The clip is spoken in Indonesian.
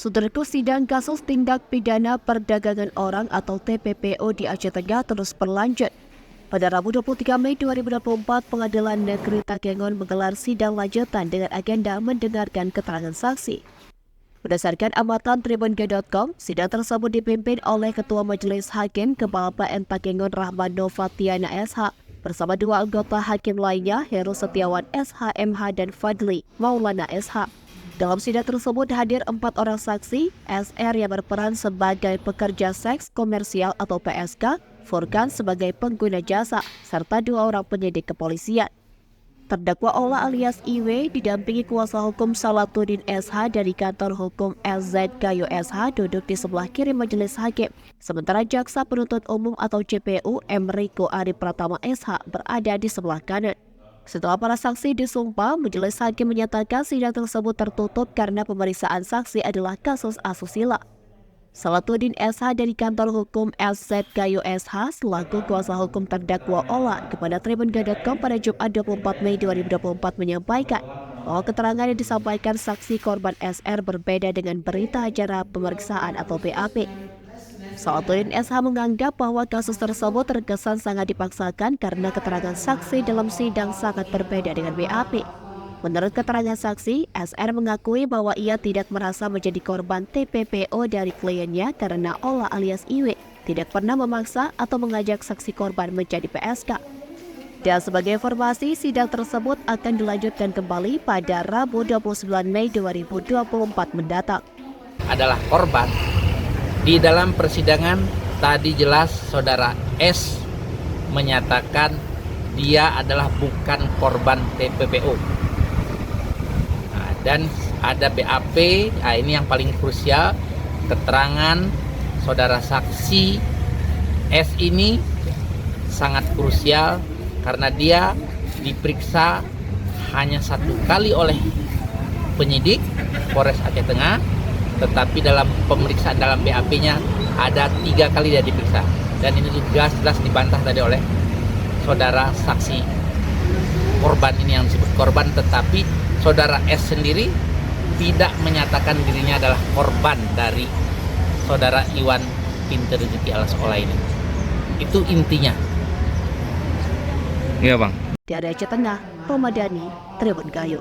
Saudaraku, sidang kasus tindak pidana perdagangan orang atau TPPO di Aceh Tengah terus berlanjut. Pada Rabu 23 Mei 2024, Pengadilan Negeri Takengon menggelar sidang lanjutan dengan agenda mendengarkan keterangan saksi. Berdasarkan amatan tribunga.com, sidang tersebut dipimpin oleh Ketua Majelis Hakim Kepala PN Takengon Rahman Novatiana SH bersama dua anggota hakim lainnya, Heru Setiawan SH MH dan Fadli Maulana SH. Dalam sidang tersebut hadir 4 orang saksi, SR yang berperan sebagai pekerja seks komersial atau PSK, Furkan sebagai pengguna jasa, serta 2 orang penyidik kepolisian. Terdakwa Ola alias Iwe didampingi kuasa hukum Salatuddin SH dari kantor hukum LZKU SH duduk di sebelah kiri majelis hakim. Sementara jaksa penuntut umum atau JPU M. Riko Ari Pratama SH berada di sebelah kanan. Setelah para saksi disumpah, majelis hakim menyatakan sidang tersebut tertutup karena pemeriksaan saksi adalah kasus asusila. Salatuddin SH dari kantor hukum LZKU SH selaku kuasa hukum terdakwa Ola kepada tribunga.com pada Jumat 24 Mei 2024 menyampaikan bahwa keterangan yang disampaikan saksi korban SR berbeda dengan berita acara pemeriksaan atau BAP. Salatuddin SH menganggap bahwa kasus tersebut terkesan sangat dipaksakan karena keterangan saksi dalam sidang sangat berbeda dengan BAP. Menurut keterangan saksi, SR mengakui bahwa ia tidak merasa menjadi korban TPPO dari kliennya karena Ola alias Iwe tidak pernah memaksa atau mengajak saksi korban menjadi PSK. Dan sebagai informasi, sidang tersebut akan dilanjutkan kembali pada Rabu 29 Mei 2024 mendatang. Adalah korban. Di dalam persidangan tadi jelas saudara S menyatakan dia adalah bukan korban TPPO. Dan ada BAP, ini yang paling krusial, keterangan saudara saksi S ini sangat krusial karena dia diperiksa hanya 1 kali oleh penyidik Polres Aceh Tengah, tetapi dalam pemeriksaan dalam BAP-nya ada 3 kali dia diperiksa, dan ini jelas dibantah tadi oleh saudara saksi korban ini yang disebut korban, tetapi saudara S sendiri tidak menyatakan dirinya adalah korban dari saudara Iwan Pinter Rezeki alias Ola ini. Itu intinya. Iya, Bang. Dari Aceh Tengah, Romadani, Tribun Gayo.